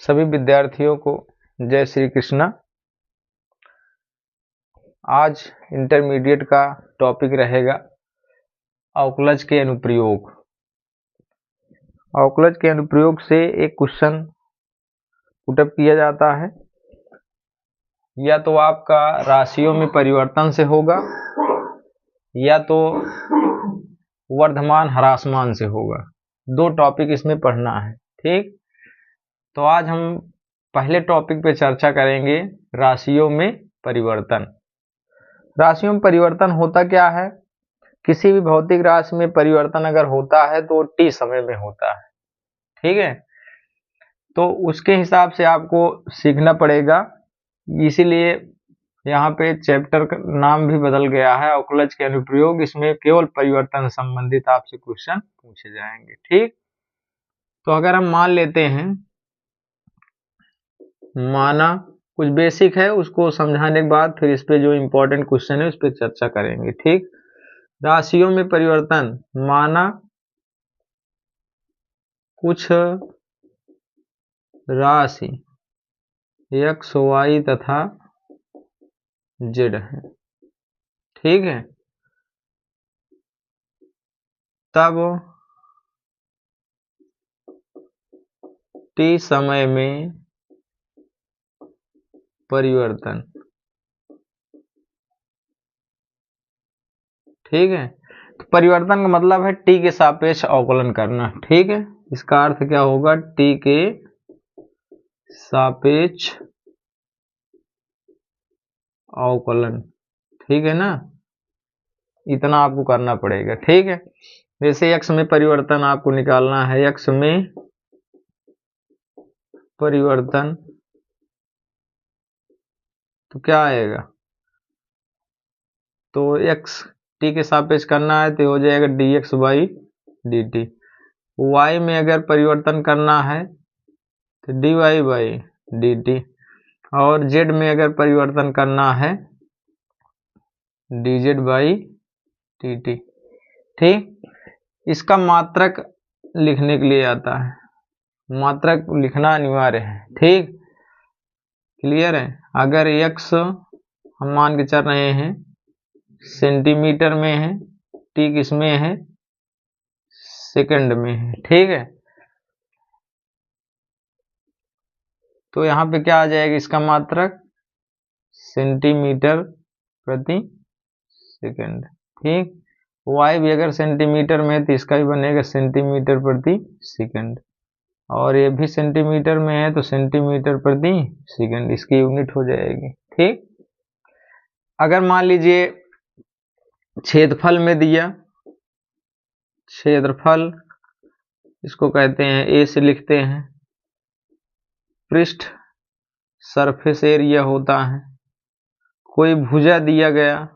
सभी विद्यार्थियों को जय श्री कृष्णा। आज इंटरमीडिएट का टॉपिक रहेगा अवकलज के अनुप्रयोग। अवकलज के अनुप्रयोग से एक क्वेश्चन पुटअप किया जाता है, या तो आपका राशियों में परिवर्तन से होगा या तो वर्धमान ह्रासमान से होगा। दो टॉपिक इसमें पढ़ना है, ठीक। तो आज हम पहले टॉपिक पे चर्चा करेंगे राशियों में परिवर्तन। राशियों में परिवर्तन होता क्या है? किसी भी भौतिक राशि में परिवर्तन अगर होता है तो t समय में होता है, ठीक है। तो उसके हिसाब से आपको सीखना पड़ेगा, इसीलिए यहाँ पे चैप्टर का नाम भी बदल गया है अवकलज के अनुप्रयोग। इसमें केवल परिवर्तन संबंधित आपसे क्वेश्चन पूछे जाएंगे, ठीक। तो अगर हम मान लेते हैं, माना कुछ बेसिक है, उसको समझाने के बाद फिर इस पे जो इम्पोर्टेंट क्वेश्चन है उस पर चर्चा करेंगे, ठीक। राशियों में परिवर्तन, माना कुछ राशि x, y तथा z है, ठीक है। तब t समय में परिवर्तन, ठीक है। तो परिवर्तन का मतलब है t के सापेक्ष अवकलन करना, ठीक है। इसका अर्थ क्या होगा? t के सापेक्ष अवकलन, ठीक है ना। इतना आपको करना पड़ेगा, ठीक है। जैसे x में परिवर्तन आपको निकालना है, x में परिवर्तन तो क्या आएगा? तो x t के सापेक्ष करना है तो हो जाएगा dx बाई dt। y में अगर परिवर्तन करना है तो dy बाई dt, और z में अगर परिवर्तन करना है dz बाई dt, ठीक। इसका मात्रक लिखने के लिए आता है, मात्रक लिखना अनिवार्य है, ठीक। क्लियर है। अगर x हम मान के चल रहे हैं सेंटीमीटर में है, t किसमें है? सेकंड में है, ठीक है। तो यहाँ पे क्या आ जाएगा इसका मात्रक? सेंटीमीटर प्रति सेकंड, ठीक। y भी अगर सेंटीमीटर में है तो इसका भी बनेगा सेंटीमीटर प्रति सेकंड, और ये भी सेंटीमीटर में है तो सेंटीमीटर प्रति सेकंड, इसकी यूनिट हो जाएगी, ठीक। अगर मान लीजिए क्षेत्रफल में दिया, क्षेत्रफल इसको कहते हैं, ए से लिखते हैं, पृष्ठ सरफेस एरिया होता है। कोई भुजा दिया गया,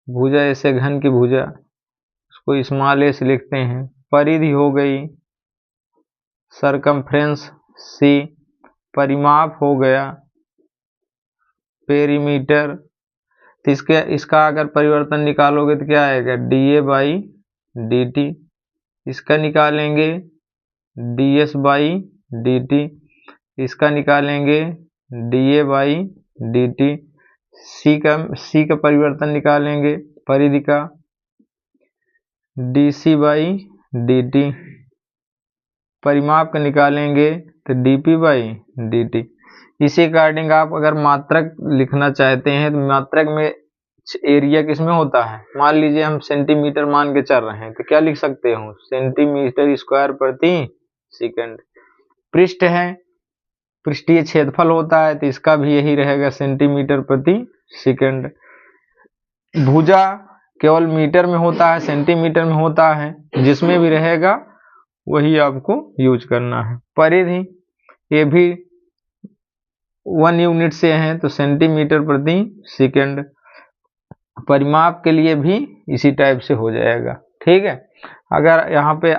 भुजा ऐसे घन की भुजा, उसको स्मॉल ए से लिखते हैं। परिधि हो गई सरकमफ्रेंस सी, परिमाप हो गया पेरीमीटर। तो इसका अगर परिवर्तन निकालोगे तो क्या आएगा? dA by dt। इसका निकालेंगे ds बाई dt, इसका निकालेंगे dA बाई dt। c का परिवर्तन निकालेंगे परिधि का dc बाई dt, परिमाप का निकालेंगे तो dp बाई dt। इसी अकॉर्डिंग आप अगर मात्रक लिखना चाहते हैं तो मात्रक में एरिया किसमें होता है? मान लीजिए हम सेंटीमीटर मान के चल रहे हैं तो क्या लिख सकते हो? सेंटीमीटर स्क्वायर प्रति सेकंड। पृष्ठ है, पृष्ठीय क्षेत्रफल होता है तो इसका भी यही रहेगा, सेंटीमीटर प्रति सेकंड। भुजा केवल मीटर में होता है, सेंटीमीटर में होता है, जिसमें भी रहेगा वही आपको यूज करना है। परिधि ये भी 1 यूनिट से है तो सेंटीमीटर प्रति सेकंड। परिमाप के लिए भी इसी टाइप से हो जाएगा, ठीक है। अगर यहाँ पे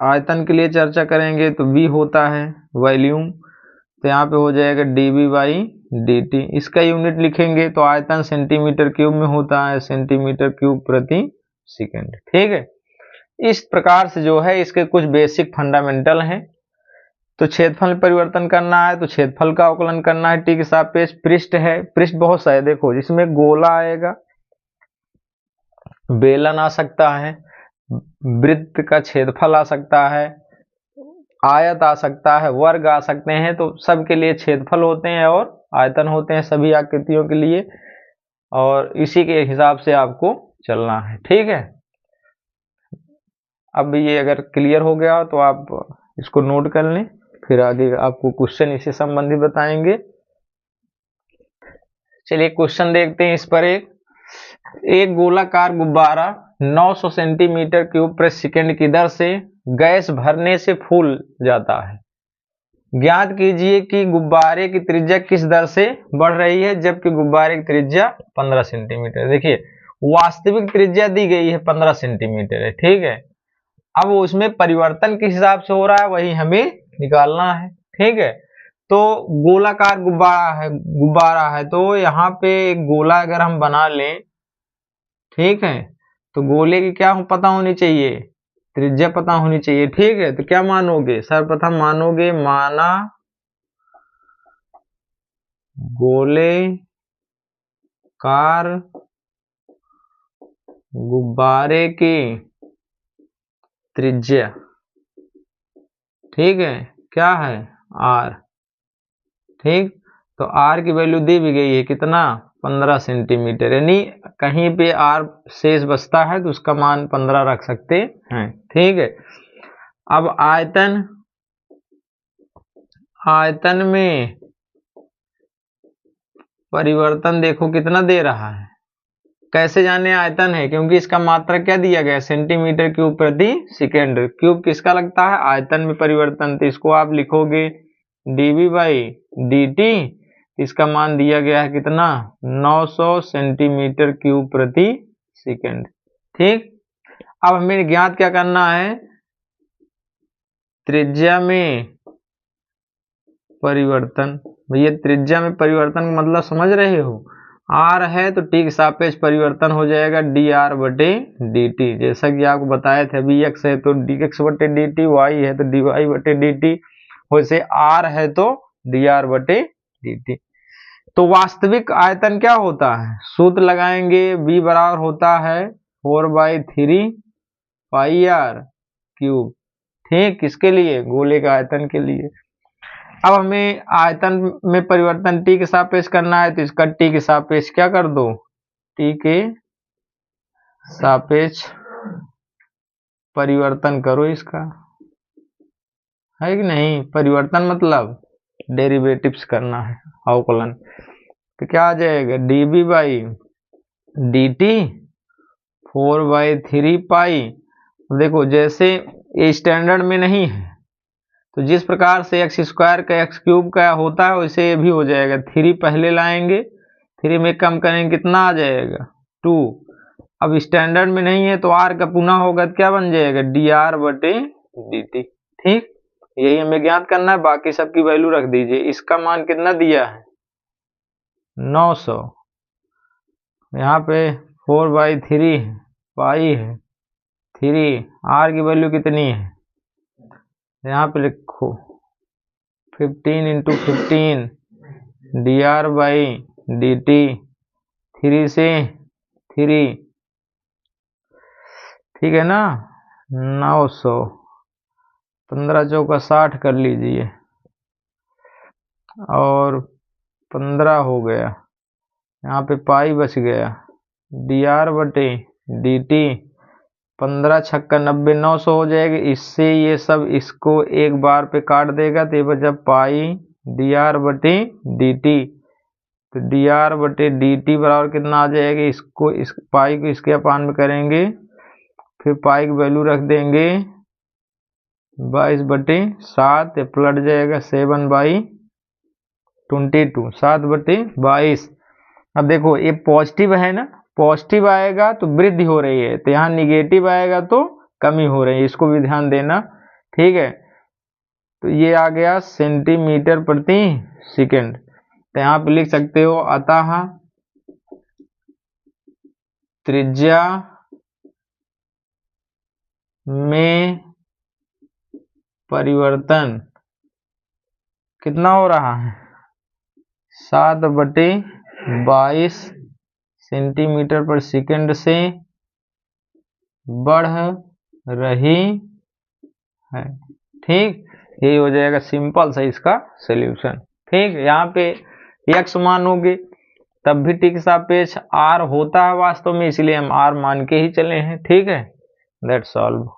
आयतन के लिए चर्चा करेंगे तो V होता है वॉल्यूम, तो यहाँ पे हो जाएगा dV बाई dt। इसका यूनिट लिखेंगे तो आयतन सेंटीमीटर क्यूब में होता है, सेंटीमीटर क्यूब प्रति सेकंड, ठीक है। इस प्रकार से जो है इसके कुछ बेसिक फंडामेंटल हैं। तो क्षेत्रफल में परिवर्तन करना है तो क्षेत्रफल का अवकलन करना है टी के सापेक्ष। पृष्ठ है, पृष्ठ बहुत सा है, देखो जिसमें गोला आएगा, बेलन आ सकता है, वृत्त का क्षेत्रफल आ सकता है, आयत आ सकता है, वर्ग आ सकते हैं। तो सबके लिए क्षेत्रफल होते हैं और आयतन होते हैं सभी आकृतियों के लिए, और इसी के हिसाब से आपको चलना है। ठीक है, अब ये अगर क्लियर हो गया तो आप इसको नोट कर लें, फिर आगे आपको क्वेश्चन इससे संबंधित बताएंगे। चलिए क्वेश्चन देखते हैं इस पर। एक गोलाकार गुब्बारा 900 सेंटीमीटर क्यूब प्रति सेकंड की दर से गैस भरने से फूल जाता है। ज्ञात कीजिए कि गुब्बारे की त्रिज्या किस दर से बढ़ रही है जबकि गुब्बारे की त्रिज्या 15 सेंटीमीटर। देखिए वास्तविक त्रिज्या दी गई है 15 सेंटीमीटर है, ठीक है। अब उसमें परिवर्तन किस हिसाब से हो रहा है वही हमें निकालना है, ठीक है। तो गोलाकार गुब्बारा है तो यहाँ पे एक गोला अगर हम बना लें, ठीक है, तो गोले की क्या पता होनी चाहिए, त्रिज्या पता होनी चाहिए, ठीक है। तो क्या मानोगे, सर्वप्रथम मानोगे माना गोले कार गुब्बारे की त्रिज्या, ठीक है, क्या है आर, ठीक। तो आर की वैल्यू दी भी गई है कितना, 15 सेंटीमीटर, यानी कहीं पे आर शेष बचता है तो उसका मान 15 रख सकते हैं, ठीक है। अब आयतन में परिवर्तन देखो कितना दे रहा है, कैसे जाने आयतन है, क्योंकि इसका मात्रक क्या दिया गया, सेंटीमीटर क्यूब प्रति सेकेंड। क्यूब किसका लगता है, आयतन में परिवर्तन। तो इसको आप लिखोगे dv बाई dt, इसका मान दिया गया है कितना, 900 सेंटीमीटर क्यूब प्रति सेकेंड, ठीक। अब हमें ज्ञात क्या करना है, त्रिज्या में परिवर्तन। भैया त्रिज्या में परिवर्तन का मतलब समझ रहे हो, आर है तो टी के सापेक्ष परिवर्तन हो जाएगा डी आर बटे डी टी, जैसा कि आपको बताए थे। अभी एक्स है तो डी एक्स बटे डी टी, वाई है तो डी वाई बटे डी टी, वैसे आर है तो डी आर बटे डी टी। तो वास्तविक आयतन क्या होता है, सूत्र लगाएंगे, b बराबर होता है 4/3 पाई आर क्यूब, ठीक, किसके लिए, गोले का आयतन के लिए। अब हमें आयतन में परिवर्तन टी के सापेक्ष करना है तो इसका टी के सापेक्ष क्या कर दो, टी के सापेक्ष परिवर्तन करो, इसका है कि नहीं, परिवर्तन मतलब डेरिवेटिव्स करना है, अवकलन। तो क्या आ जाएगा, dB बाई dt 4/3 पाई। देखो जैसे ये स्टैंडर्ड में नहीं है तो जिस प्रकार से एक्स स्क्वायर का एक्स क्यूब का होता है वैसे ये भी हो जाएगा, 3 पहले लाएंगे, 3 में कम करेंगे कितना आ जाएगा 2। अब स्टैंडर्ड में नहीं है तो आर का पुनः होगा तो क्या बन जाएगा, डी आर बटे डी टी, ठीक। यही हमें ज्ञात करना है, बाकी सबकी वैल्यू रख दीजिए। इसका मान कितना दिया है 900, यहाँ पे 4/3 पाई है 3, आर की वैल्यू कितनी है, यहाँ पे लिखो 15 × 15 D R by D T, 3 से 3, ठीक है ना, 900, 15 चौका 60 कर लीजिए, और 15 हो गया, यहाँ पे पाई बच गया, डी आर बटे डी टी, 15 छक्का 90, 900 हो जाएगा। इससे ये सब इसको एक बार पे काट देगा तो ये बचा पाई डी आर बटे डी टी। तो डी आर बटे डी टी बराबर कितना आ जाएगा, इसको इस पाई को इसके अपान में करेंगे, फिर पाई की वैल्यू रख देंगे 22/7, पलट जाएगा 7/22, 7/22। अब देखो ये पॉजिटिव है ना, पॉजिटिव आएगा तो वृद्धि हो रही है, तो यहाँ निगेटिव आएगा तो कमी हो रही है, इसको भी ध्यान देना, ठीक है। तो ये आ गया सेंटीमीटर प्रति सेकंड। तो यहाँ पे लिख सकते हो, अतः त्रिज्या में परिवर्तन कितना हो रहा है, 7/22 सेंटीमीटर पर सेकंड से बढ़ रही है। ठीक, ये हो जाएगा सिंपल सा इसका सॉल्यूशन। ठीक, यहाँ पे x मानोगे तब भी t के सापेक्ष r होता है वास्तव में, इसलिए हम r मान के ही चले हैं। ठीक है, दैट्स ऑल।